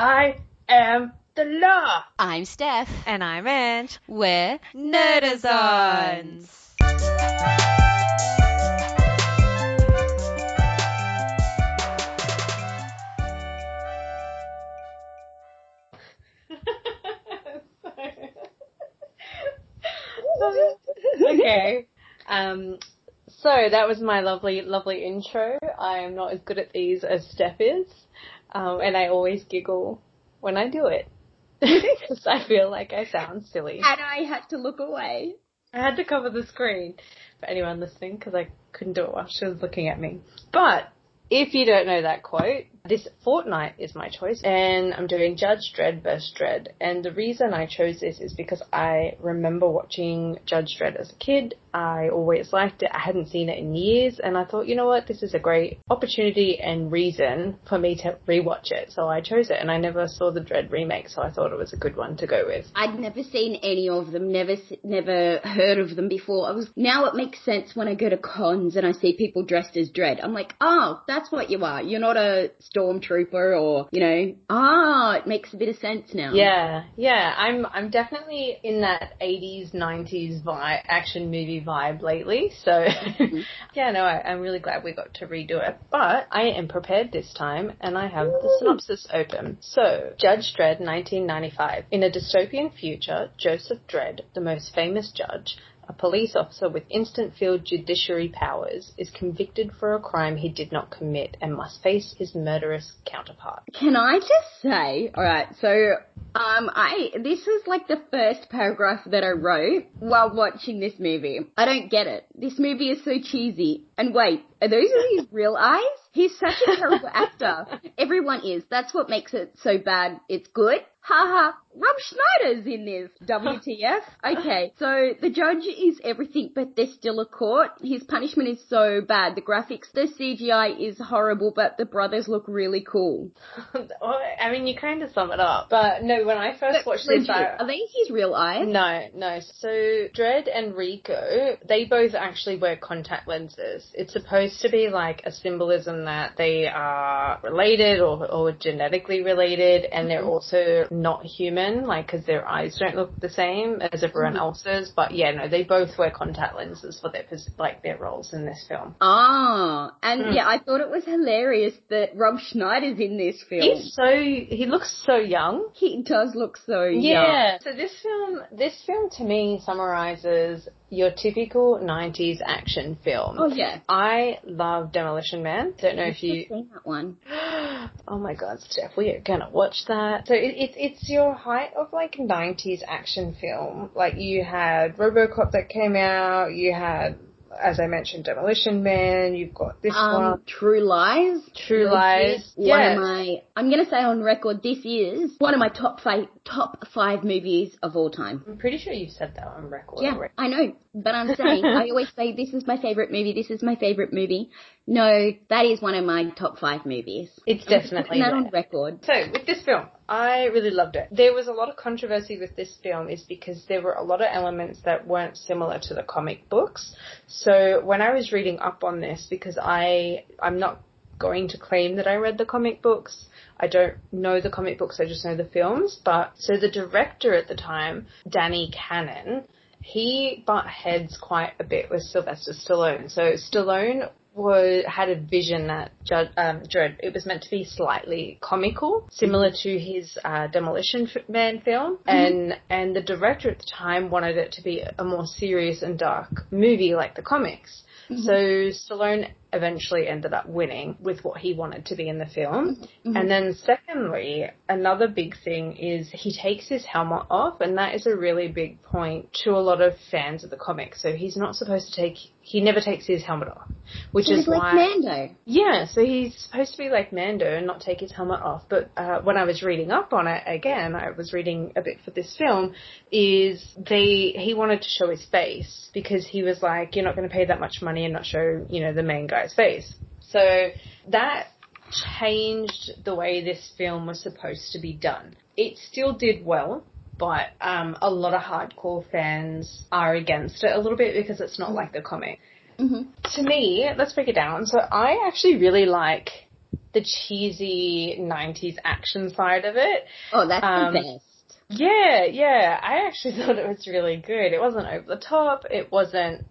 I am the law. I'm Steph. And I'm Ange. We're Nerdazons. Okay. So that was my lovely intro. I am not as good at these as Steph is, and I always giggle when I do it because I feel like I sound silly. And I had to look away. I had to cover the screen for anyone listening because I couldn't do it while she was looking at me. But if you don't know that quote, this fortnight is my choice, and I'm doing Judge Dredd vs. Dredd. And the reason I chose this is because I remember watching Judge Dredd as a kid. I always liked it. I hadn't seen it in years, and I thought, you know what, this is a great opportunity and reason for me to rewatch it. So I chose it, and I never saw the Dredd remake, so I thought it was a good one to go with. I'd never seen any of them, never heard of them before. Now it makes sense when I go to cons and I see people dressed as Dredd. I'm like, oh, that's what you are. You're not a stormtrooper or, it makes a bit of sense now. Yeah. I'm definitely in that 80s, 90s vibe, action movie vibe lately. So, I'm really glad we got to redo it. But I am prepared this time, and I have the synopsis open. So, Judge Dredd, 1995. In a dystopian future, Joseph Dredd, the most famous judge, a police officer with instant field judiciary powers, is convicted for a crime he did not commit and must face his murderous counterpart. Can I just say, alright, so this was like the first paragraph that I wrote while watching this movie. I don't get it. This movie is so cheesy. And wait, are those his real eyes? He's such a terrible actor. Everyone is. That's what makes it so bad. It's good. Haha. Rob Schneider's in this. WTF? Okay, so the judge is everything, but there's still a court. His punishment is so bad. The graphics, the CGI is horrible, but the brothers look really cool. I mean, you kind of sum it up. But no, when I first watched this... Are they his real eyes? No. So Dredd and Rico, they both actually wear contact lenses. It's supposed to be like a symbolism that they are related or genetically related, and they're also not human, like, because their eyes don't look the same as everyone else's. But yeah, no, they both wear contact lenses for their roles in this film. Ah, and yeah, I thought it was hilarious that Rob Schneider's in this film. He looks so young. He does look so young. Yeah. So this film to me summarizes your typical 90s action film. Oh, yeah. I love Demolition Man. Don't know if you... I've seen that one. Oh, my God, Steph, we are going to watch that. So it's your height of, like, 90s action film. Like, you had RoboCop that came out, you had... as I mentioned, Demolition Man, you've got this one. True Lies. True Lies. I'm going to say on record, this is one of my top five movies of all time. I'm pretty sure you said that on record. Yeah, already. I know, but I'm saying, I always say, this is my favourite movie. No, that is one of my top five movies. It's definitely that on record. So, with this film, I really loved it. There was a lot of controversy with this film is because there were a lot of elements that weren't similar to the comic books. So, when I was reading up on this, because I'm not going to claim that I read the comic books. I don't know the comic books, I just know the films. But, so the director at the time, Danny Cannon, he butt heads quite a bit with Sylvester Stallone. So Stallone had a vision that Dredd, it was meant to be slightly comical, similar to his Demolition Man film, and the director at the time wanted it to be a more serious and dark movie like the comics. So Stallone eventually ended up winning with what he wanted to be in the film. And then secondly, another big thing is he takes his helmet off, and that is a really big point to a lot of fans of the comics. So he's not supposed to he never takes his helmet off, which is like why... Mando. Yeah, so he's supposed to be like Mando and not take his helmet off. But when I was reading up on it, again, I was reading a bit for this film, he wanted to show his face because he was like, you're not going to pay that much money and not show, the main guy's face. So that changed the way this film was supposed to be done. It still did well, but a lot of hardcore fans are against it a little bit because it's not like the comic. To me, let's break it down. So I actually really like the cheesy 90s action side of it. Oh, that's the best. Yeah. I actually thought it was really good. It wasn't over the top. It wasn't,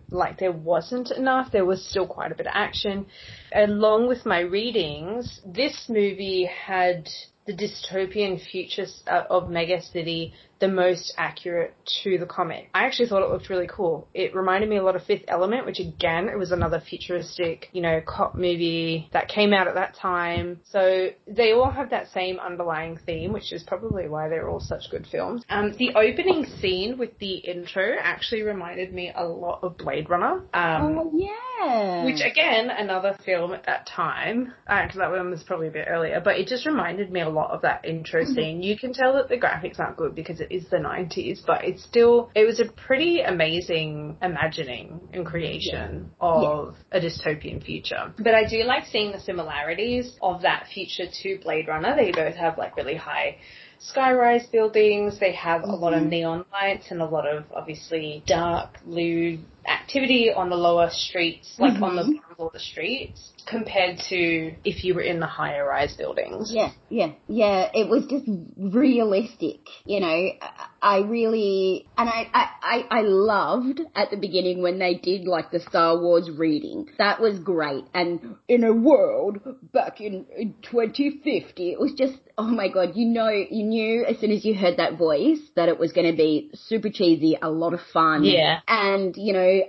like there wasn't enough. There was still quite a bit of action. Along with my readings, this movie had the dystopian future of Megacity the most accurate to the comic. I actually thought it looked really cool. It reminded me a lot of Fifth Element, which again, it was another futuristic, cop movie that came out at that time. So they all have that same underlying theme, which is probably why they're all such good films. The opening scene with the intro actually reminded me a lot of Blade Runner. Oh, yeah. Which, again, another film at that time. Because that one was probably a bit earlier. But it just reminded me a lot of that intro scene. You can tell that the graphics aren't good because it is the 90s, but it was a pretty amazing imagining and creation of a dystopian future. But I do like seeing the similarities of that future to Blade Runner. They both have like really high skyrise buildings. They have a lot of neon lights and a lot of obviously dark, lewd activity on the lower streets, like on the bottom of the streets, compared to if you were in the higher rise buildings. Yeah. It was just realistic, I really, and I loved at the beginning when they did like the Star Wars reading. That was great. And in a world back in 2050, it was just, oh my God, you knew as soon as you heard that voice that it was going to be super cheesy, a lot of fun. Yeah. And,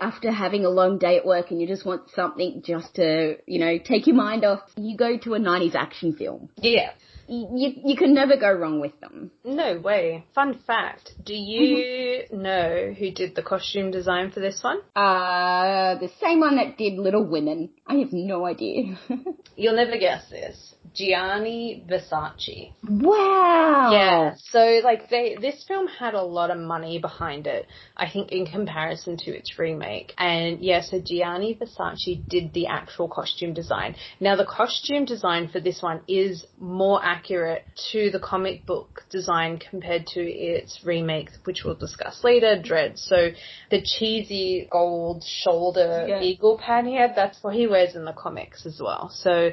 after having a long day at work and you just want something just to, take your mind off, you go to a 90s action film. Yeah. You can never go wrong with them. No way. Fun fact, do you know who did the costume design for this one? The same one that did Little Women. I have no idea. You'll never guess this. Gianni Versace. Wow. Yeah. So, this film had a lot of money behind it, I think, in comparison to its remake. And, so Gianni Versace did the actual costume design. Now, the costume design for this one is more accurate to the comic book design compared to its remake, which we'll discuss later, Dredd. So, the cheesy gold shoulder eagle pad he had, that's what he wears in the comics as well. So,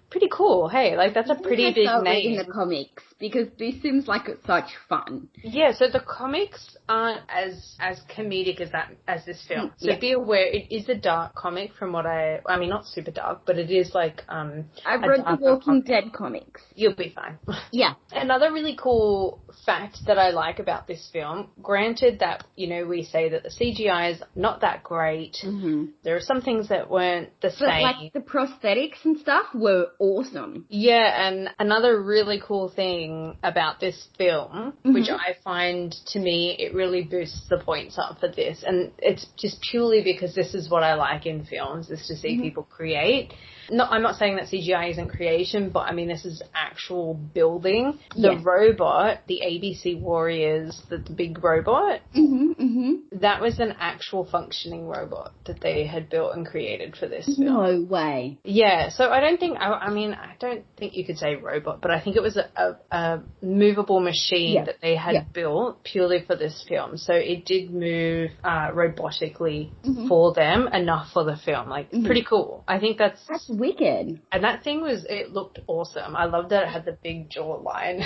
pretty cool. Hey, that's a pretty big name. In the comics, because this seems like it's such fun. Yeah, so the comics aren't as comedic as this film. So be aware, it is a dark comic from what I mean, not super dark, but it is like, I've read the Walking Dead comics. You'll be fine. Yeah. Another really cool fact that I like about this film, granted that, we say that the CGI is not that great. Mm-hmm. There are some things that weren't the same. But like the prosthetics and stuff were awesome. Yeah, and another really cool thing about this film, which I find, to me, it really boosts the points up for this, and it's just purely because this is what I like in films, is to see people create. No, I'm not saying that CGI isn't creation, but I mean, this is actual building. The robot, the ABC Warriors, the big robot, that was an actual functioning robot that they had built and created for this film. No way. Yeah, so I don't think you could say robot, but I think it was a movable machine that they had built purely for this film. So it did move robotically for them, enough for the film. Pretty cool. I think that's wicked. And that thing it looked awesome. I loved that it had the big jaw line.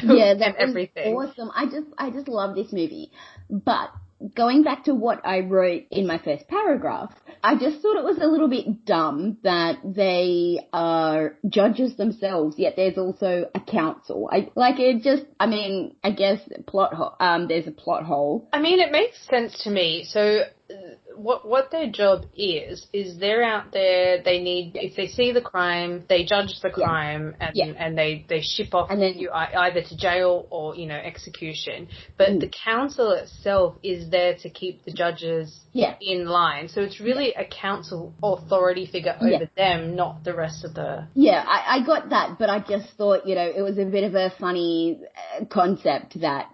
Yeah, that and everything. Was awesome. I just love this movie. But going back to what I wrote in my first paragraph, I just thought it was a little bit dumb that they are judges themselves, yet there's also a council. I guess plot hole. There's a plot hole. I mean, it makes sense to me. So what their job is they're out there, they need, if they see the crime, they judge the crime and they ship off and then you either to jail or, execution. But the council itself is there to keep the judges in line. So it's really a council authority figure over them, not the rest of the... Yeah, I got that, but I just thought, it was a bit of a funny concept that,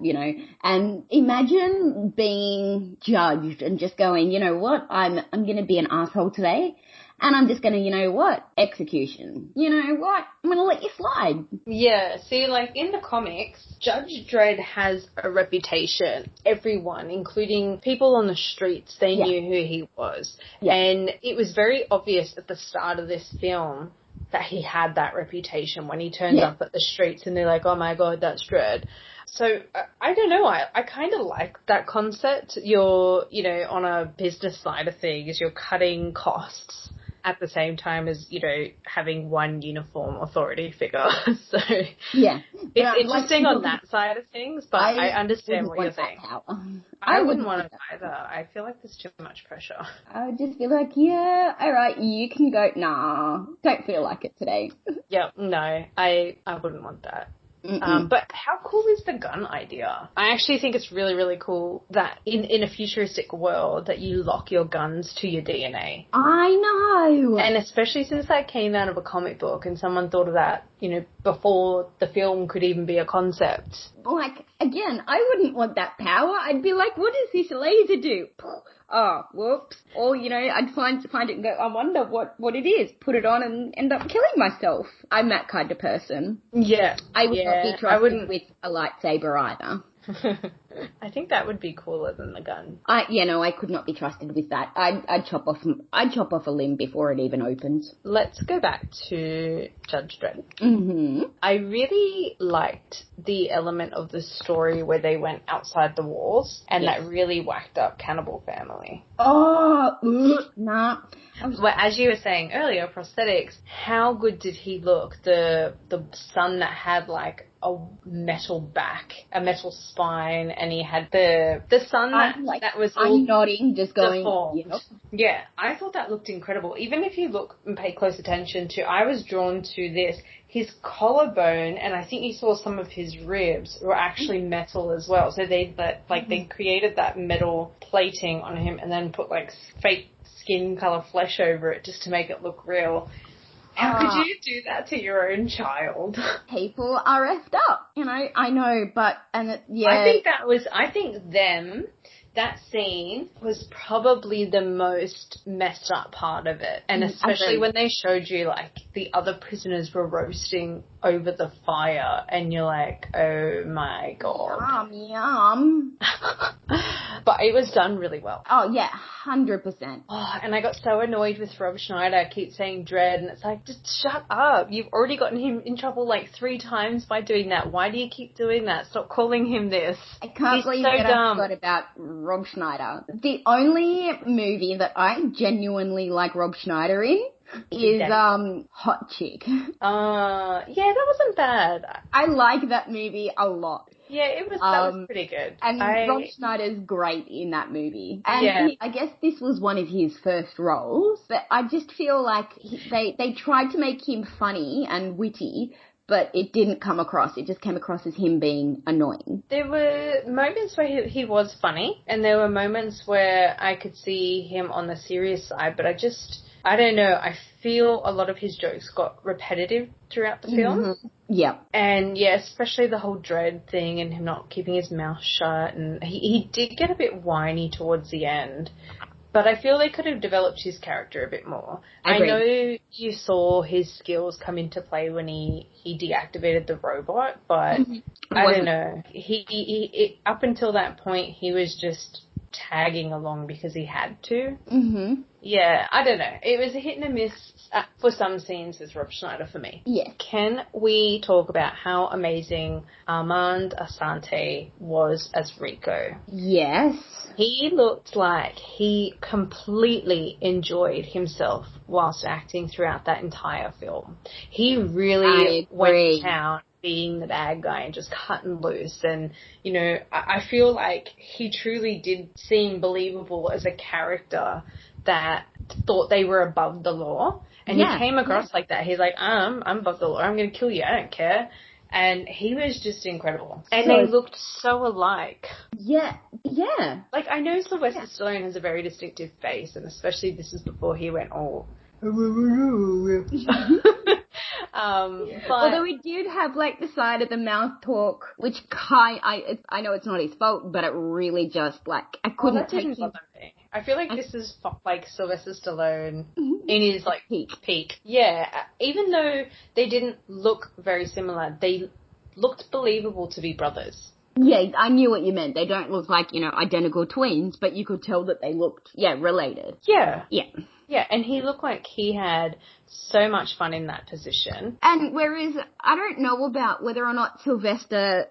and imagine being judged and just going, what, I'm going to be an asshole today, and I'm just going to, execution. I'm going to let you slide. Yeah, see, in the comics, Judge Dredd has a reputation. Everyone, including people on the streets, they knew who he was. Yeah. And it was very obvious at the start of this film that he had that reputation when he turns up at the streets and they're like, oh my god, that's Dredd. So, I don't know, I kind of like that concept. You're, you know, on a business side of things, you're cutting costs at the same time as, you know, having one uniform authority figure. So, yeah. It's interesting on that side of things, but I understand what you're saying. I wouldn't want it either. I feel like there's too much pressure. I would just be like, yeah, all right, you can go. Nah, don't feel like it today. Yeah, no, I wouldn't want that. But how cool is the gun idea? I actually think it's really, really cool that in a futuristic world that you lock your guns to your DNA. I know. And especially since that came out of a comic book and someone thought of that, you know, before the film could even be a concept. Like, again, I wouldn't want that power. I'd be like, what does this laser do? Oh, whoops. Or, you know, I'd find it and go, I wonder what it is. Put it on and end up killing myself. I'm that kind of person. Yeah. I would not be trusted with a lightsaber either. I think that would be cooler than the gun. I could not be trusted with that. I'd chop off a limb before it even opens. Let's go back to Judge Dredd. Mm-hmm. I really liked the element of the story where they went outside the walls and that really whacked up Cannibal Family. Oh, nah. Well, as you were saying earlier, prosthetics, how good did he look? The son that had like a metal back, a metal spine, and he had the son that was all nodding, just going, deformed. Yeah, I thought that looked incredible. Even if you look and pay close attention to, I was drawn to this, his collarbone, and I think you saw some of his ribs were actually metal as well. So they created that metal plating on him and then put like fake skin color flesh over it just to make it look real. How could you do that to your own child? People are effed up, you know. I know, but I think that scene was probably the most messed up part of it. And especially when they showed you, like, the other prisoners were roasting over the fire and you're like, oh my god. Yum. But it was done really well. Oh, yeah, 100%. Oh, and I got so annoyed with Rob Schneider. I keep saying Dredd, and it's like, just shut up. You've already gotten him in trouble like 3 times by doing that. Why do you keep doing that? Stop calling him this. I can't believe that I forgot about Rob Schneider. The only movie that I genuinely like Rob Schneider in is Hot Chick. Yeah, that wasn't bad. I like that movie a lot. Yeah, that was pretty good. And Rob Schneider's great in that movie. And I guess this was one of his first roles, but I just feel like they tried to make him funny and witty, but it didn't come across. It just came across as him being annoying. There were moments where he was funny, and there were moments where I could see him on the serious side, but I don't know, I feel a lot of his jokes got repetitive throughout the film. Mm-hmm. Yeah. And yeah, especially the whole Dredd thing and him not keeping his mouth shut, and he did get a bit whiny towards the end. But I feel they could have developed his character a bit more. I know you saw his skills come into play when he deactivated the robot, but I don't know. He up until that point, he was just tagging along because he had to. Mm-hmm. Yeah, I don't know. It was a hit and a miss for some scenes with Rob Schneider for me. Yeah. Can we talk about how amazing Armand Asante was as Rico? Yes. He looked like he completely enjoyed himself whilst acting throughout that entire film. He really went down being the bad guy and just cutting loose. And, you know, I feel like he truly did seem believable as a character that thought they were above the law. And he came across like that. He's like, I'm above the law. I'm going to kill you. I don't care. And he was just incredible. And they looked so alike. Yeah, yeah. Like, I know Sylvester Stallone has a very distinctive face, and especially this is before he went all... Although he did have, like, the side of the mouth talk, which I know it's not his fault, but it really just, like, I couldn't take him. I feel like this is, like, Sylvester Stallone in his, like, peak. Yeah, even though they didn't look very similar, they looked believable to be brothers. Yeah, I knew what you meant. They don't look like, identical twins, but you could tell that they looked, related. Yeah. Yeah. Yeah, and he looked like he had so much fun in that position. And whereas I don't know about whether or not Sylvester,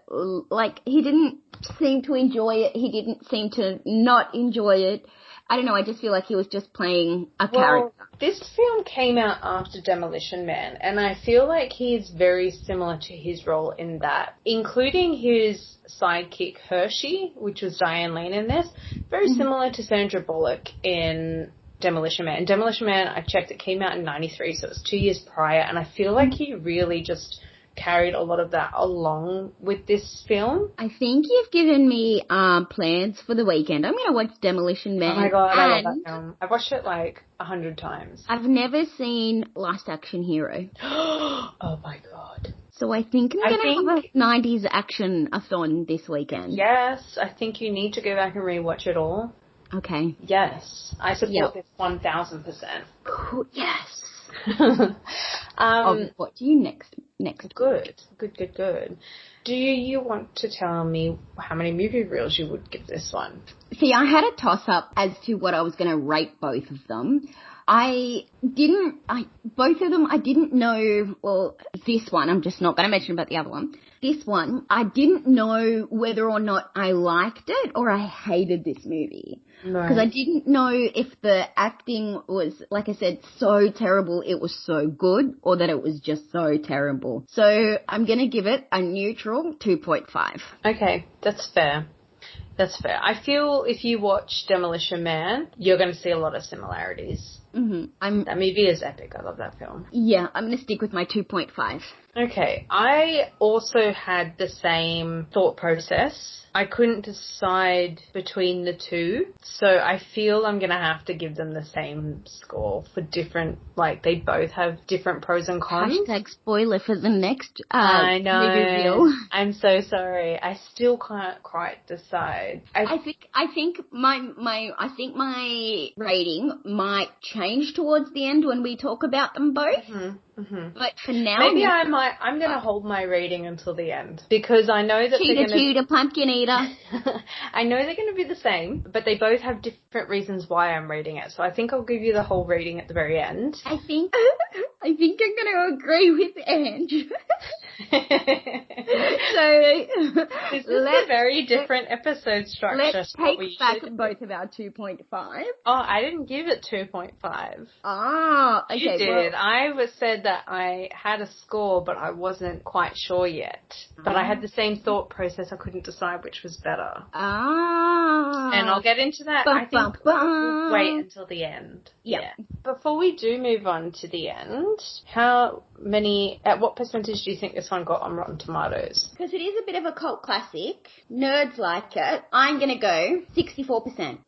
he didn't seem to enjoy it. He didn't seem to not enjoy it. I don't know, I just feel like he was just playing a character. This film came out after Demolition Man, and I feel like he's very similar to his role in that, including his sidekick Hershey, which was Diane Lane in this, very similar to Sandra Bullock in Demolition Man. And Demolition Man, I checked, it came out in 93, so it was 2 years prior, and I feel like he really just carried a lot of that along with this film. I think you've given me plans for the weekend. I'm going to watch Demolition Man. Oh my god, I love that film. I've watched it like 100 times. I've never seen Last Action Hero. Oh my god. So I think I'm going to have a 90s action-a-thon this weekend. Yes, I think you need to go back and rewatch it all. Okay. Yes, I support this 1000%. Yes. What do you next? Good. Do you want to tell me how many movie reels you would give this one? See, I had a toss-up as to what I was going to rate both of them. Both of them, I didn't know, well, this one, I'm just not going to mention about the other one. This one, I didn't know whether or not I liked it or I hated this movie. Because I didn't know if the acting was, like I said, so terrible it was so good, or that it was just so terrible. So I'm going to give it a neutral 2.5. Okay, that's fair. I feel if you watch Demolition Man, you're going to see a lot of similarities. Mm-hmm. That movie is epic. I love that film. Yeah, I'm going to stick with my 2.5. Okay, I also had the same thought process. I couldn't decide between the two, so I feel I'm going to have to give them the same score for different, they both have different pros and cons. Hashtag spoiler for the next I know. movie reel. I'm so sorry. I still can't quite decide. I think my rating might change towards the end when we talk about them both. Mm-hmm. But for now, maybe I'm going to hold my rating until the end, because I know that they're going to... Cheetah, pumpkin eater. I know they're going to be the same, but they both have different reasons why I'm rating it. So I think I'll give you the whole rating at the very end. I think I'm going to agree with Ange. So this is a very different episode structure. Let's take back both of our 2.5. Oh, I didn't give it 2.5. Ah, okay. You did. I said that I had a score, but I wasn't quite sure yet. But I had the same thought process. I couldn't decide which was better. And I'll get into that. I think we'll wait until the end. Yeah. Before we do move on to the end, at what percentage do you think this one got on Rotten Tomatoes? Because it is a bit of a cult classic. Nerds like it. I'm going to go 64%.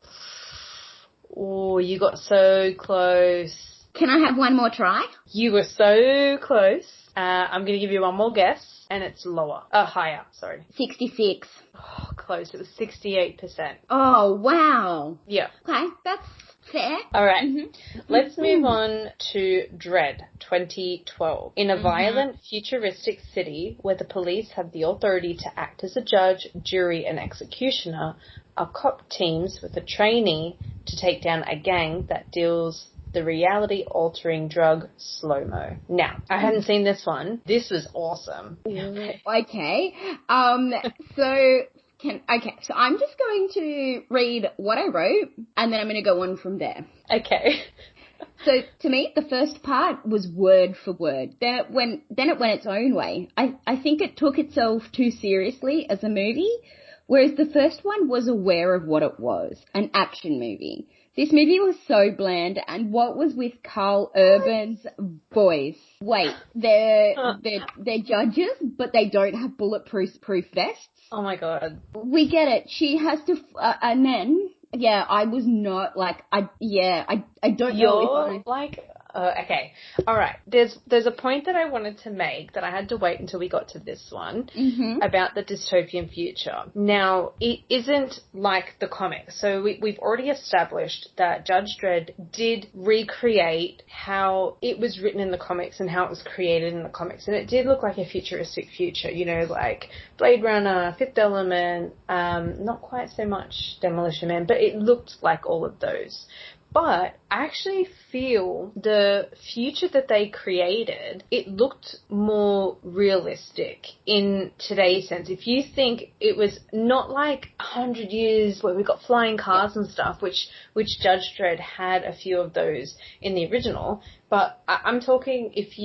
Oh, you got so close. Can I have one more try? You were so close. I'm going to give you one more guess, and it's higher, sorry. 66. Oh, close. It was 68%. Oh, wow. Yeah. Okay, that's fair. All right. Mm-hmm. Let's move on to Dredd 2012. In a violent, futuristic city where the police have the authority to act as a judge, jury, and executioner, a cop teams with a trainee to take down a gang that deals the reality-altering drug slow-mo. Now, I hadn't seen this one. This was awesome. Okay. So I'm just going to read what I wrote, and then I'm going to go on from there. Okay. So to me, the first part was word for word. Then it went its own way. I think it took itself too seriously as a movie, whereas the first one was aware of what it was, an action movie. This movie was so bland, and what was with Carl Urban's voice? Wait, they're judges, but they don't have bulletproof vests? Oh my god. We get it. She has to, and then, I was not, I don't know if Okay. All right. There's a point that I wanted to make that I had to wait until we got to this one about the dystopian future. Now, it isn't like the comics. So we've already established that Judge Dredd did recreate how it was written in the comics and how it was created in the comics. And it did look like a futuristic future, you know, like Blade Runner, Fifth Element, not quite so much Demolition Man, but it looked like all of those. But I actually feel the future that they created, it looked more realistic in today's sense. If you think it was not like 100 years where we got flying cars and stuff, which Judge Dredd had a few of those in the original, but I'm talking if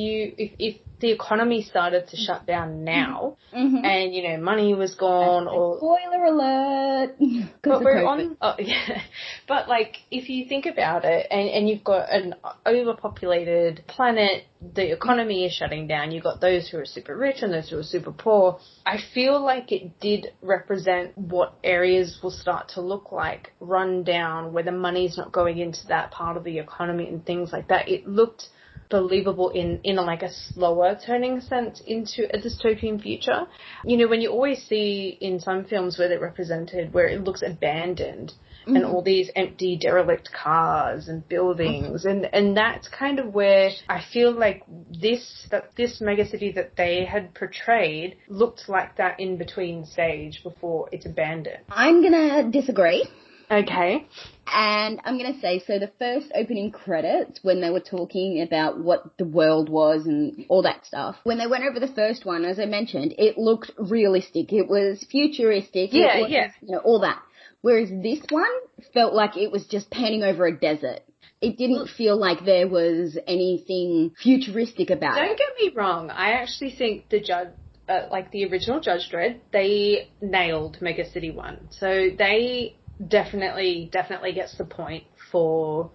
the economy started to shut down now and, you know, money was gone or... Spoiler alert! But we're on... Oh, yeah. But, like, if you think about it and you've got an overpopulated planet, the economy is shutting down, you've got those who are super rich and those who are super poor, I feel like it did represent what areas will start to look like run down, where the money's not going into that part of the economy and things like that. It looked believable in like a slower turning sense into a dystopian future. You know, when you always see in some films where they're represented where it looks abandoned and all these empty derelict cars and buildings and that's kind of where I feel like this megacity that they had portrayed looked like that in between stage before it's abandoned. I'm gonna disagree. Okay. And I'm going to say, so the first opening credits, when they were talking about what the world was and all that stuff, when they went over the first one, as I mentioned, it looked realistic. It was futuristic. Yeah, it was, you know, all that. Whereas this one felt like it was just panning over a desert. It didn't feel like there was anything futuristic about it. Don't get me wrong. I actually think the original Judge Dredd, they nailed Mega City 1. So they definitely gets the point for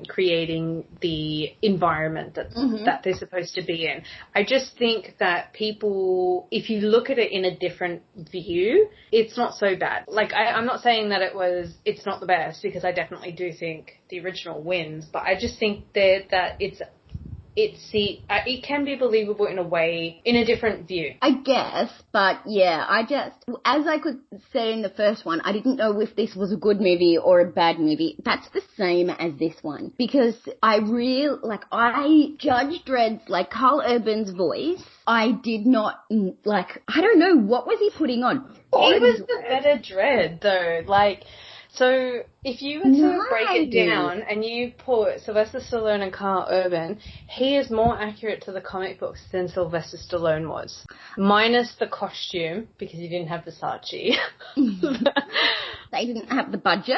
creating the environment that they're supposed to be in. I just think that people, if you look at it in a different view, it's not so bad. Like, I'm not saying that it's not the best, because I definitely do think the original wins, but I just think that it can be believable in a way, in a different view. I guess, but yeah, as I could say in the first one, I didn't know if this was a good movie or a bad movie. That's the same as this one, because Judge Dredd's, like, Carl Urban's voice, I did not, like, I don't know, what was he putting on? He was the better Dredd, though, like... So, if you were to break it down and you put Sylvester Stallone and Carl Urban, he is more accurate to the comic books than Sylvester Stallone was. Minus the costume, because he didn't have Versace. They didn't have the budget.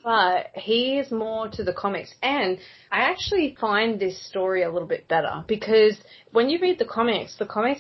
But he is more to the comics. And I actually find this story a little bit better, because when you read the comics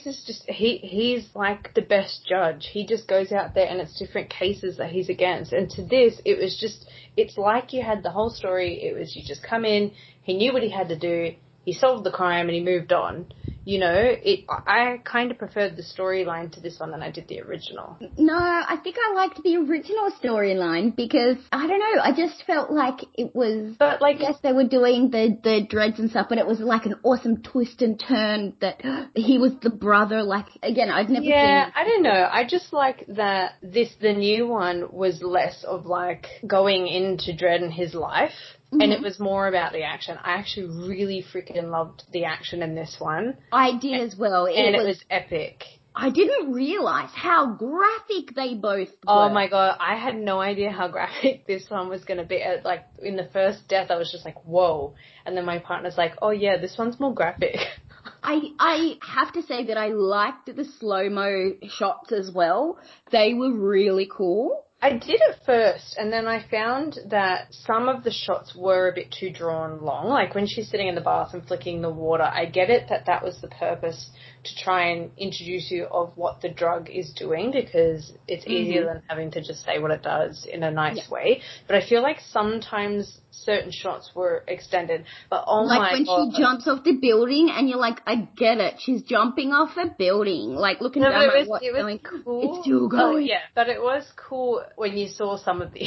is just, he's like the best judge. He just goes out there and it's different cases that he's against. And to this, it was just, it's like you had the whole story. It was, you just come in, he knew what he had to do, he solved the crime and he moved on. You know, I kind of preferred the storyline to this one than I did the original. No, I think I liked the original storyline because, I don't know, I just felt like it was... But, like, yes, they were doing the dreads and stuff, but it was like an awesome twist and turn that he was the brother. Like, again, I'd never seen... Yeah, I don't know. I just like that the new one was less of, like, going into Dredd and his life. And it was more about the action. I actually really freaking loved the action in this one. I did as well. It was epic. I didn't realise how graphic they both were. Oh my god, I had no idea how graphic this one was going to be. Like, in the first death, I was just like, whoa. And then my partner's like, oh yeah, this one's more graphic. I have to say that I liked the slow-mo shots as well. They were really cool. I did at first, and then I found that some of the shots were a bit too drawn long. Like when she's sitting in the bath and flicking the water, I get it that was the purpose, to try and introduce you of what the drug is doing, because it's easier than having to just say what it does in a nice way. But I feel like sometimes certain shots were extended. But oh my god. Like when she jumps off the building and you're like, I get it. She's jumping off a building. Like looking down at what's going. Cool. It's still going. Yeah, but it was cool when you saw some of the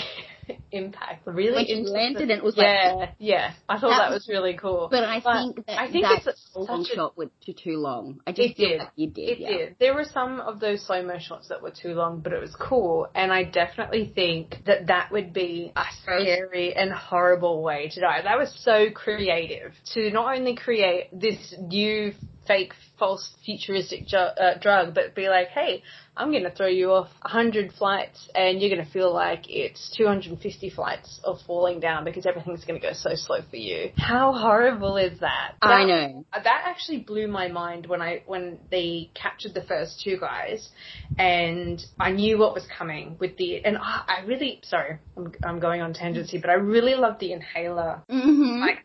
impact. Really when she into landed, and it was yeah. I thought that was really cool. But I think it's long shot was too long. I just feel like it did. There were some of those slow-mo shots that were too long, but it was cool. And I definitely think that would be a scary and horrible way to die. That was so creative to not only create this new fake, false, futuristic drug, but be like, hey, I'm going to throw you off 100 flights and you're going to feel like it's 250 flights of falling down because everything's going to go so slow for you. How horrible is that? I know. That actually blew my mind when they captured the first two guys, and I knew what was coming with I really, sorry, I'm going on tangents here, but I really loved the inhaler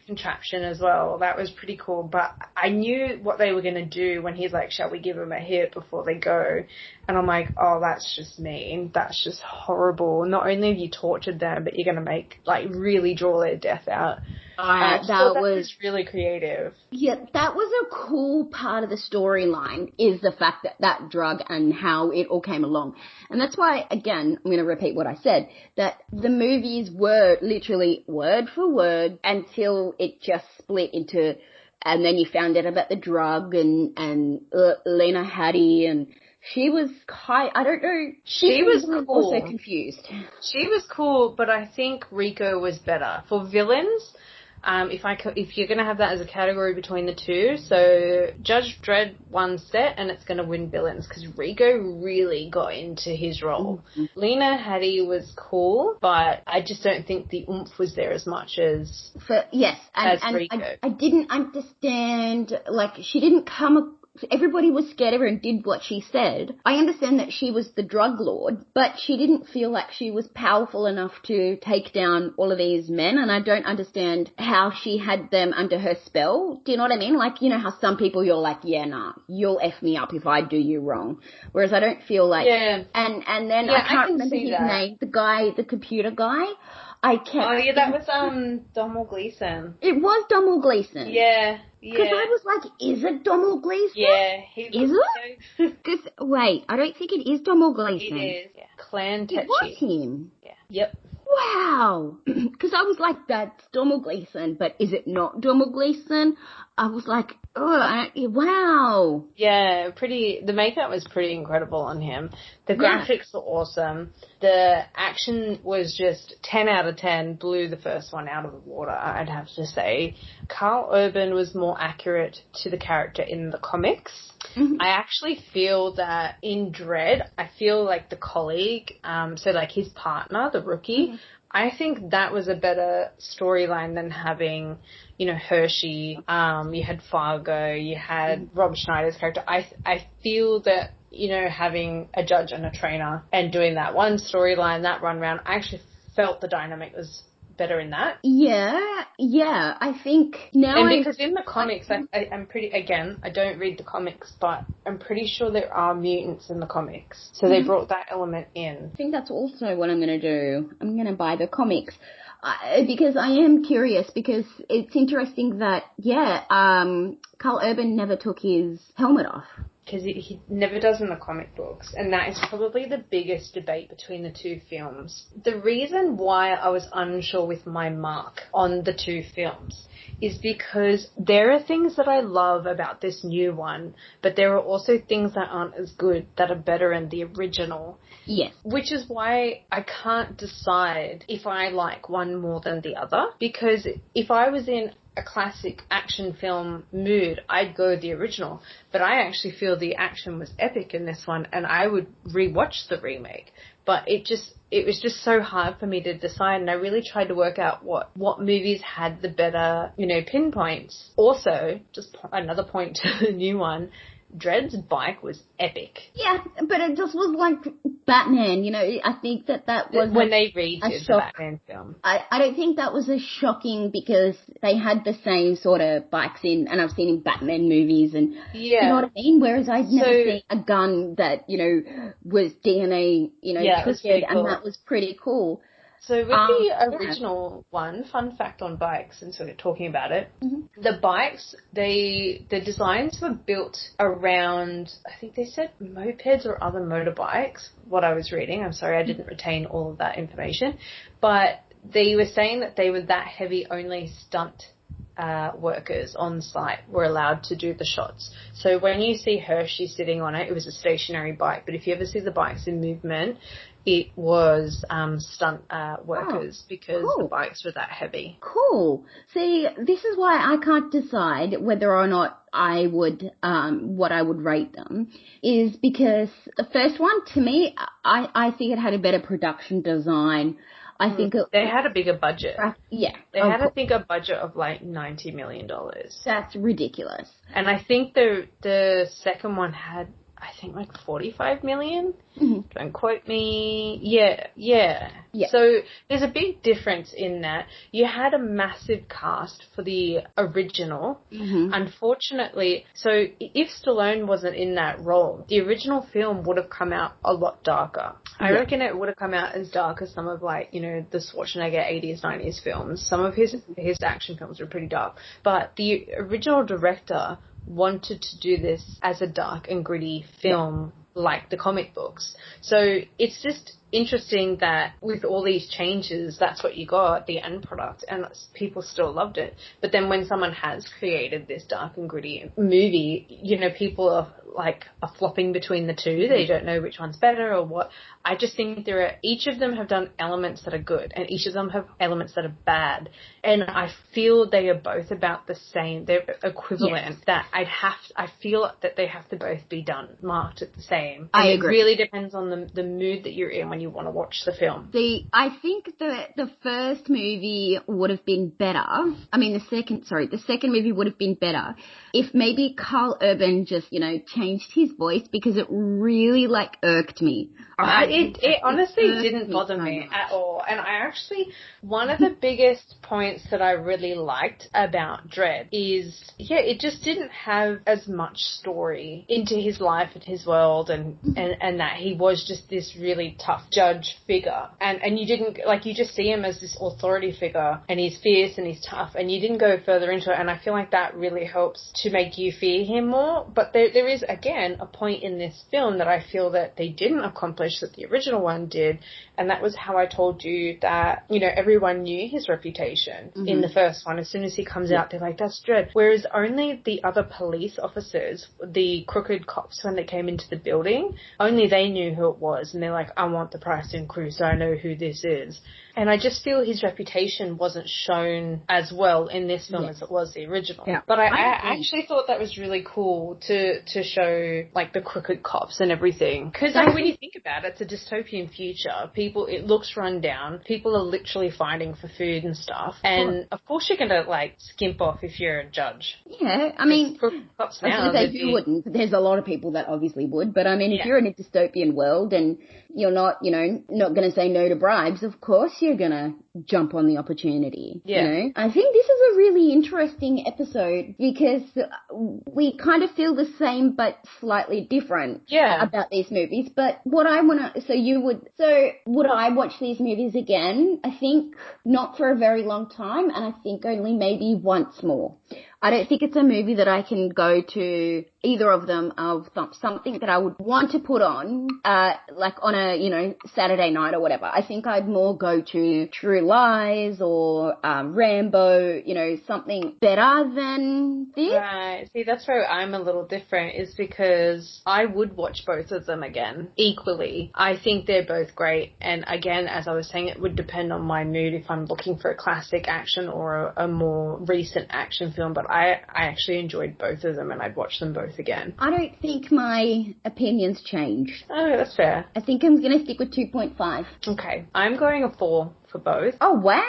contraption as well. That was pretty cool, but I knew what they were going to do when he's like, shall we give him a hit before they go? And I'm like, oh, that's just mean. That's just horrible. Not only have you tortured them, but you're going to really draw their death out. That was really creative. Yeah, that was a cool part of the storyline, is the fact that drug and how it all came along. And that's why, again, I'm going to repeat what I said, that the movies were literally word for word until it just split into, and then you found out about the drug and Lena Headey, and she was I don't know. She was cool. Also confused. She was cool, but I think Rico was better. For villains, if you're going to have that as a category between the two, so Judge Dredd won set, and it's going to win villains because Rico really got into his role. Mm-hmm. Lena Headey was cool, but I just don't think the oomph was there as much as Rico. I didn't understand, she didn't come. Everybody was scared of her and did what she said. I understand that she was the drug lord, but she didn't feel like she was powerful enough to take down all of these men, and I don't understand how she had them under her spell. Do you know what I mean? How some people you're like, yeah, nah, you'll F me up if I do you wrong. Whereas I don't feel like... Yeah. And then I can't remember his name, the computer guy. That was Domhnall Gleeson. It was Domhnall Gleeson. Yeah. Because I was like, is it Domhnall Gleeson? Yeah. Is it? Because, wait, I don't think it is Domhnall Gleeson. It is. Yeah. Clan Tetchy. It was him. Yeah. Yep. Wow. Because I was like, that's Domhnall Gleeson, but is it not Domhnall Gleeson? I was like, wow. Yeah, the makeup was pretty incredible on him. The graphics were awesome. The action was just 10 out of 10, blew the first one out of the water, I'd have to say. Carl Urban was more accurate to the character in the comics. Mm-hmm. I actually feel that in Dredd, I feel like the colleague, his partner, the rookie, mm-hmm. I think that was a better storyline than having, Hershey, you had Fargo, you had Rob Schneider's character. I feel that, having a judge and a trainer and doing that one storyline, that run round, I actually felt the dynamic was better in that. Yeah, I think now. And because in the comics, I'm pretty, again, I don't read the comics, but I'm pretty sure there are mutants in the comics. So they brought that element in. I think that's also what I'm going to do. I'm going to buy the comics. Because I am curious, because it's interesting that, Carl Urban never took his helmet off. Because he never does in the comic books, and that is probably the biggest debate between the two films. The reason why I was unsure with my mark on the two films is because there are things that I love about this new one, but there are also things that aren't as good, that are better in the original. Yes. Which is why I can't decide if I like one more than the other, because if I was in a classic action film mood, I'd go the original. But I actually feel the action was epic in this one, and I would rewatch the remake. But it was just so hard for me to decide, and I really tried to work out what movies had the better, pinpoints. Also, just another point to the new one, Dredd's bike was epic. Yeah, but it just was like Batman, I think that was... When they redid the Batman film. I don't think that was as shocking because they had the same sort of bikes and I've seen in Batman movies and... Yeah. You know what I mean? Whereas I'd never seen a gun that, was DNA, twisted, and that was pretty cool. So with the original one, fun fact on bikes, and sort of talking about it, the bikes, the designs were built around, I think they said mopeds or other motorbikes, what I was reading. I'm sorry, I didn't retain all of that information. But they were saying that they were that heavy, only stunt workers on site were allowed to do the shots. So when you see Hershey sitting on it, it was a stationary bike. But if you ever see the bikes in movement, it was stunt workers because the bikes were that heavy. Cool. See, this is why I can't decide whether or not I would, what I would rate them, is because the first one, to me, I think it had a better production design. I think they had a bigger budget. Yeah. They had, I think, a budget of like $90 million. That's ridiculous. And I think the second one had, I think, like 45 million. Don't quote me. Yeah. So there's a big difference in that. You had a massive cast for the original. Unfortunately, so if Stallone wasn't in that role, the original film would have come out a lot darker. I reckon it would have come out as dark as some of, like, you know, the Schwarzenegger 80s, 90s films. Some of his action films were pretty dark. But the original director wanted to do this as a dark and gritty film like the comic books. So it's just interesting that with all these changes, that's what you got, the end product, and people still loved it. But then when someone has created this dark and gritty movie, you know, people are flopping between the two. They don't know which one's better or what. I just think each of them have done elements that are good and each of them have elements that are bad. And I feel they are both about the same. They're equivalent. That I feel that they have to both be done, marked at the same. I agree. It really depends on the mood that you're in when you want to watch the film. I think the first movie would have been better. I mean, the second movie would have been better if maybe Carl Urban just, you know, changed his voice, because it really, like, irked me. It honestly didn't bother me at all. And I actually, one of the biggest points that I really liked about Dredd is, it just didn't have as much story into his life and his world, and that he was just this really tough judge figure. And you didn't, like, you just see him as this authority figure, and he's fierce and he's tough, and you didn't go further into it. And I feel like that really helps to make you fear him more. But there is, again, a point in this film that I feel that they didn't accomplish that the original one did, and that was how I told you that, you know, everyone knew his reputation in the first one. As soon as he comes out, they're like, that's Dredd. Whereas only the other police officers, the crooked cops, when they came into the building, only they knew who it was, and they're like, I want the Preston crew, so I know who this is. And I just feel his reputation wasn't shown as well in this film as it was the original. Yeah. But I actually thought that was really cool to show, like, the crooked cops and everything. Because when you think about it, it's a dystopian future. It looks run down. People are literally fighting for food and stuff. And of course you're going to, like, skimp off if you're a judge. Yeah, I mean, cops now, you wouldn't. There's a lot of people that obviously would. But I mean, if you're in a dystopian world and you're not, you know, not going to say no to bribes, of course you're going to jump on the opportunity. Yeah. You know? I think this is a really interesting episode because we kind of feel the same but slightly different about these movies. But what I want to, would I watch these movies again? I think not for a very long time, and I think only maybe once more. I don't think it's a movie that I can go to, either of them, of something that I would want to put on, like on a, you know, Saturday night or whatever. I think I'd more go to True Lies or Rambo, you know, something better than this. Right. See, that's where I'm a little different, is because I would watch both of them again, equally. I think they're both great. And again, as I was saying, it would depend on my mood if I'm looking for a classic action or a more recent action film. But I actually enjoyed both of them, and I'd watch them both again. I don't think my opinion's changed. Oh, that's fair. I think I'm going to stick with 2.5. Okay. I'm going a 4 for both. Oh, wow.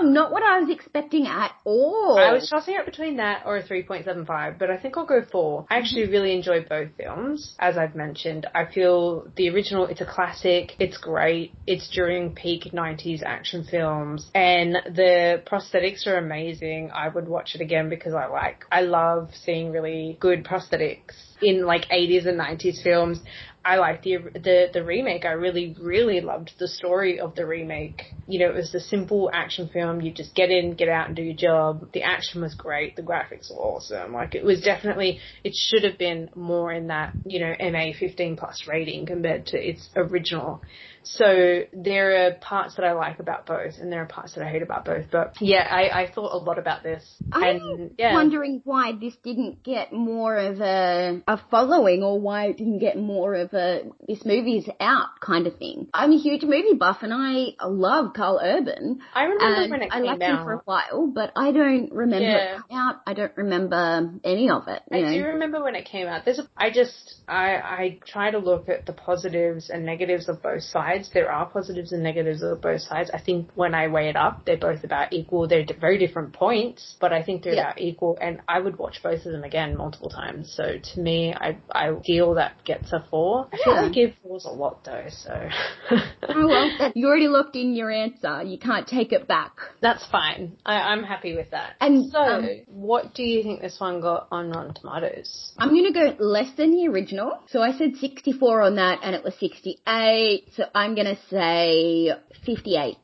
Not what I was expecting at all. I was tossing up between that or a 3.75, but I think I'll go 4. I actually really enjoyed both films, as I've mentioned. I feel the original, it's a classic, it's great, it's during peak 90s action films, and the prosthetics are amazing. I would watch it again because I love seeing really good prosthetics. in like 80s and 90s films. I liked the remake. I really, really loved the story of the remake. You know, it was a simple action film. You just get in, get out and do your job. The action was great. The graphics were awesome. Like, it was definitely, it should have been more in that, you know, MA 15 plus rating compared to its original. So there are parts that I like about both, and there are parts that I hate about both. But yeah, I thought a lot about this. I'm wondering why this didn't get more of a following, or why it didn't get more of a this movie's out kind of thing. I'm a huge movie buff, and I love Carl Urban. I remember when it came out. I liked him for a while, but I don't remember it coming out. I don't remember any of it. I do remember when it came out. I try to look at the positives and negatives of both sides. There are positives and negatives of both sides. I think when I weigh it up, they're both about equal. They're very different points, but I think they're about equal, and I would watch both of them again multiple times. So to me, I feel that gets a 4. I feel like give 4s a lot though, so. Oh well, you already looked in your answer. You can't take it back. That's fine. I'm happy with that. And so, what do you think this one got on Rotten Tomatoes? I'm going to go less than the original. So I said 64 on that, and it was 68. So I'm going to say 58.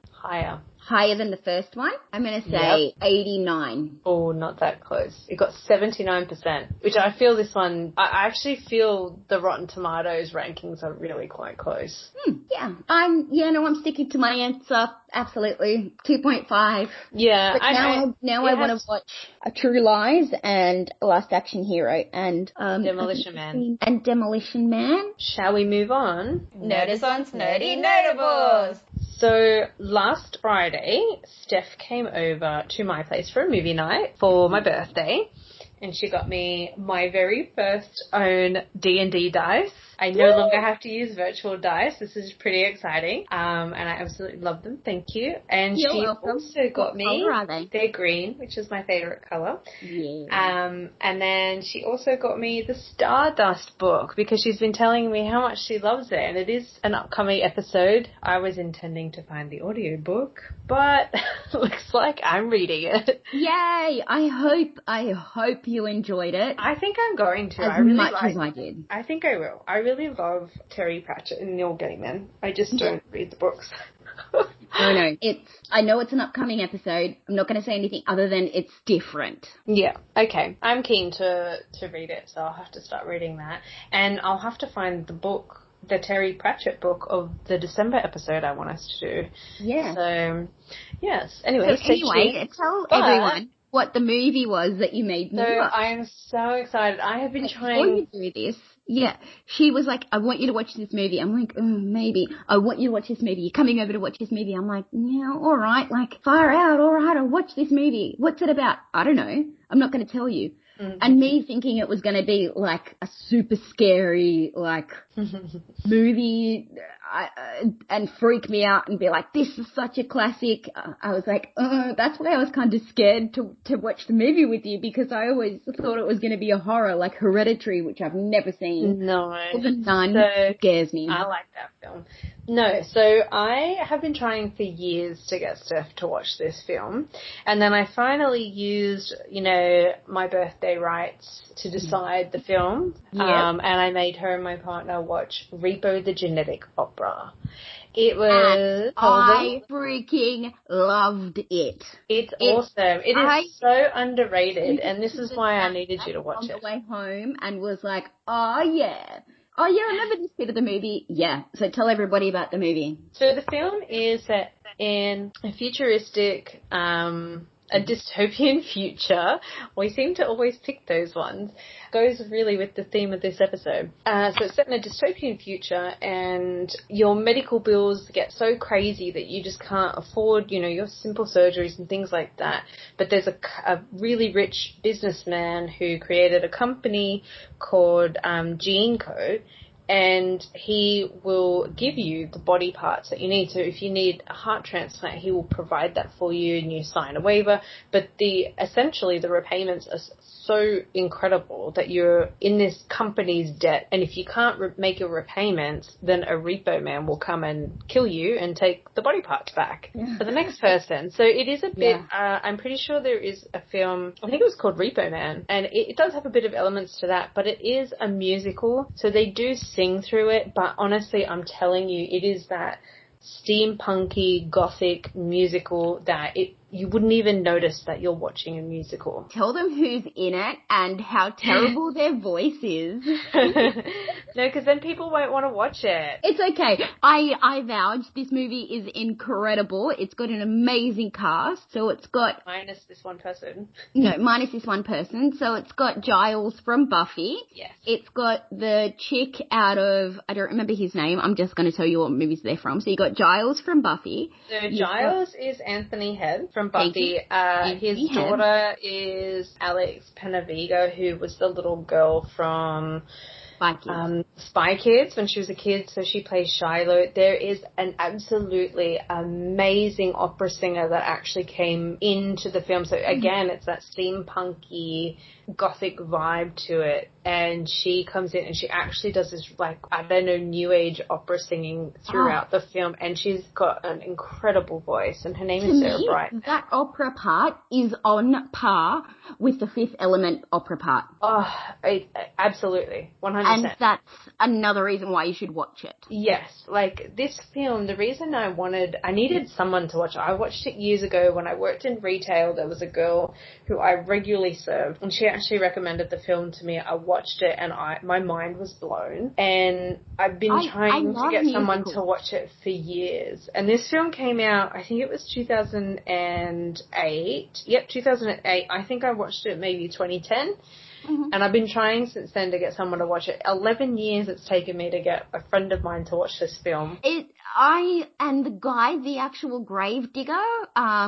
Higher than the first one. I'm going to say 89. Oh, not that close. It got 79%, which I feel this one, I actually feel the Rotten Tomatoes rankings are really quite close. Yeah. I'm sticking to my answer. Absolutely. 2.5. Yeah. But I want to watch True Lies and Last Action Hero and Demolition Man. And Demolition Man. Shall we move on? Notice on's Nerdy Notables. So last Friday, Steph came over to my place for a movie night for my birthday, and she got me my very first own D&D dice. I no longer have to use virtual dice. This is pretty exciting. And I absolutely love them. Thank you. And You're she welcome. also got me. What color are they? They're green, which is my favorite color. Yeah. And then she also got me the Stardust book because she's been telling me how much she loves it. And it is an upcoming episode. I was intending to find the audiobook, but looks like I'm reading it. Yay! I hope you enjoyed it. I think I'm going to. As much as I did. I think I will. I really love Terry Pratchett and Neil Gaiman. I just don't read the books. No. I know it's an upcoming episode. I'm not going to say anything other than it's different. Yeah. Okay. I'm keen to read it, so I'll have to start reading that. And I'll have to find the book, the Terry Pratchett book of the December episode I want us to do. Yeah. So, yes. Anyway, tell everyone what the movie was that you made me watch. I am so excited. I have been trying... Before you do this, she was like, I want you to watch this movie. I'm like, maybe. I want you to watch this movie. You're coming over to watch this movie. I'm like, yeah, all right. Like, far out. All right, I'll watch this movie. What's it about? I don't know. I'm not going to tell you. Mm-hmm. And me thinking it was going to be like a super scary, like, movie and freak me out and be like, this is such a classic. I was like, that's why I was kind of scared to watch the movie with you, because I always thought it was going to be a horror like Hereditary, which I've never seen. No. Even Nun scares me. I like that film. No, so I have been trying for years to get Steph to watch this film, and then I finally used, my birthday rights to decide the film, and I made her and my partner watch Repo the Genetic Opera. It was... I freaking loved it. It's awesome. It is so underrated, and this is why I needed you to watch it. On the way home and was like, oh yeah, remember this bit of the movie? Yeah. So tell everybody about the movie. So the film is set in a futuristic, a dystopian future. We seem to always pick those ones. Goes really with the theme of this episode. So it's set in a dystopian future, and your medical bills get so crazy that you just can't afford, your simple surgeries and things like that. But there's a really rich businessman who created a company called Gene Co. and he will give you the body parts that you need. So if you need a heart transplant, he will provide that for you and you sign a waiver. But essentially the repayments are so incredible that you're in this company's debt, and if you can't make your repayments, then a repo man will come and kill you and take the body parts back for the next person. So it is a bit, I'm pretty sure there is a film, I think it was called Repo Man, and it does have a bit of elements to that, but it is a musical, so they do sing through it, but honestly, I'm telling you, it is that steampunky, gothic musical that you wouldn't even notice that you're watching a musical. Tell them who's in it and how terrible their voice is. No, because then people won't want to watch it. It's okay. I vouch this movie is incredible. It's got an amazing cast. So it's got... Minus this one person. No, minus this one person. So it's got Giles from Buffy. Yes. It's got the chick out of... I don't remember his name. I'm just going to tell you what movies they're from. So you got Giles from Buffy. So Giles is Anthony Head from Buffy. His daughter is Alex Penaviga, who was the little girl from Spy Kids when she was a kid, so she plays Shiloh. There is an absolutely amazing opera singer that actually came into the film. So again, it's that steampunky, gothic vibe to it. And she comes in and she actually does this, like, I don't know, new age opera singing throughout the film. And she's got an incredible voice. And her name is Sarah Bright. That opera part is on par with the Fifth Element opera part. Oh, absolutely. 100%. And that's another reason why you should watch it. Yes. Like, this film, the reason I needed someone to watch it. I watched it years ago when I worked in retail. There was a girl who I regularly served, and she actually recommended the film to me. I watched it and my mind was blown, and I've been trying to get someone to watch it for years. And this film came out, I think it was 2008. Yep, 2008. I think I watched it maybe 2010. Mm-hmm. And I've been trying since then to get someone to watch it. 11 years it's taken me to get a friend of mine to watch this film. And the guy, the actual grave digger,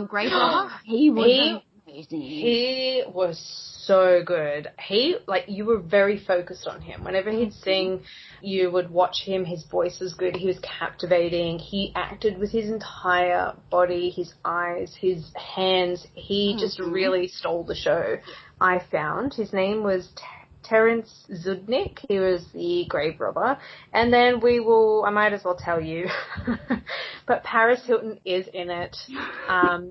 grave robber, he was amazing. He was so good. You were very focused on him. Whenever he'd sing, you would watch him. His voice was good. He was captivating. He acted with his entire body, his eyes, his hands. He just really stole the show, I found. His name was Terence Zudnik. He was the grave robber. And then I might as well tell you, but Paris Hilton is in it.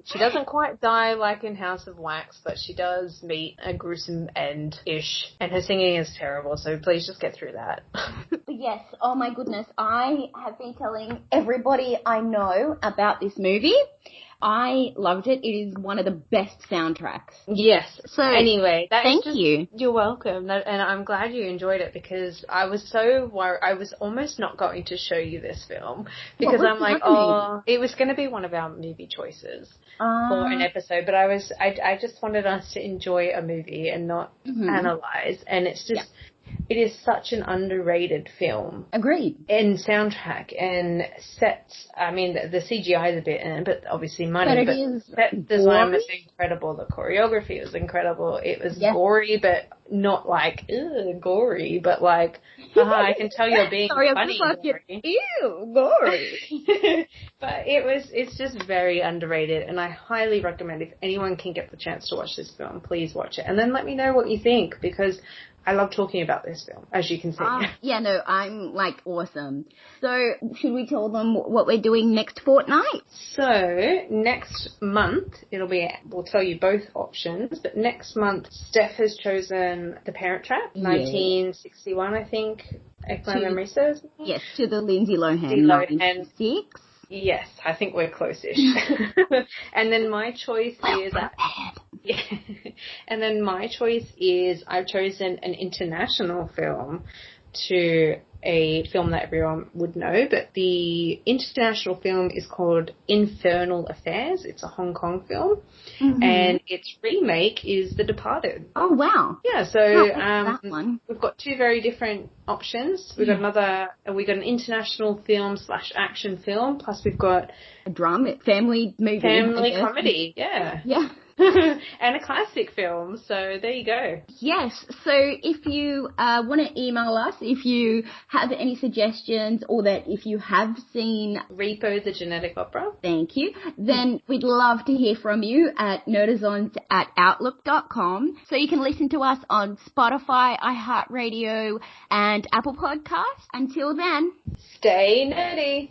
She doesn't quite die like in House of Wax, but she does meet a gruesome end-ish. And her singing is terrible, so please just get through that. Yes, oh my goodness. I have been telling everybody I know about this movie. I loved it. It is one of the best soundtracks. Yes. So anyway, thank you. You're welcome. And I'm glad you enjoyed it, because I was so worried. I was almost not going to show you this film because I'm like, it was going to be one of our movie choices for an episode. But I just wanted us to enjoy a movie and not analyze. And it's just... It is such an underrated film. Agreed. And soundtrack and sets. I mean, the CGI is a bit in it, but obviously money. But set design was incredible. The choreography was incredible. It was gory, but not like, gory, but like, I can tell you're being funny. Ew, gory. But it's just very underrated, and I highly recommend, if anyone can get the chance to watch this film, please watch it. And then let me know what you think, because I love talking about this film, as you can see. Yeah, no, I'm like awesome. So should we tell them what we're doing next fortnight? So next month, we'll tell you both options, but next month Steph has chosen The Parent Trap, 1961, I think, if my memory serves me. Yes, to the Lindsay Lohan, 96. Yes, I think we're close-ish. And then my choice and then my choice is I've chosen an international film to a film that everyone would know, but the international film is called Infernal Affairs. It's a Hong Kong film, and its remake is The Departed. Oh, wow. Yeah, so we've got two very different options. We've got an international film / action film, plus we've got a drama, family movie. Family comedy, yeah. Yeah. and a classic film. So there you go. Yes. So if you want to email us, if you have any suggestions, or that if you have seen Repo the Genetic Opera, thank you, then we'd love to hear from you at nerdazons@outlook.com. So you can listen to us on Spotify, iHeartRadio, and Apple Podcasts. Until then, stay nerdy.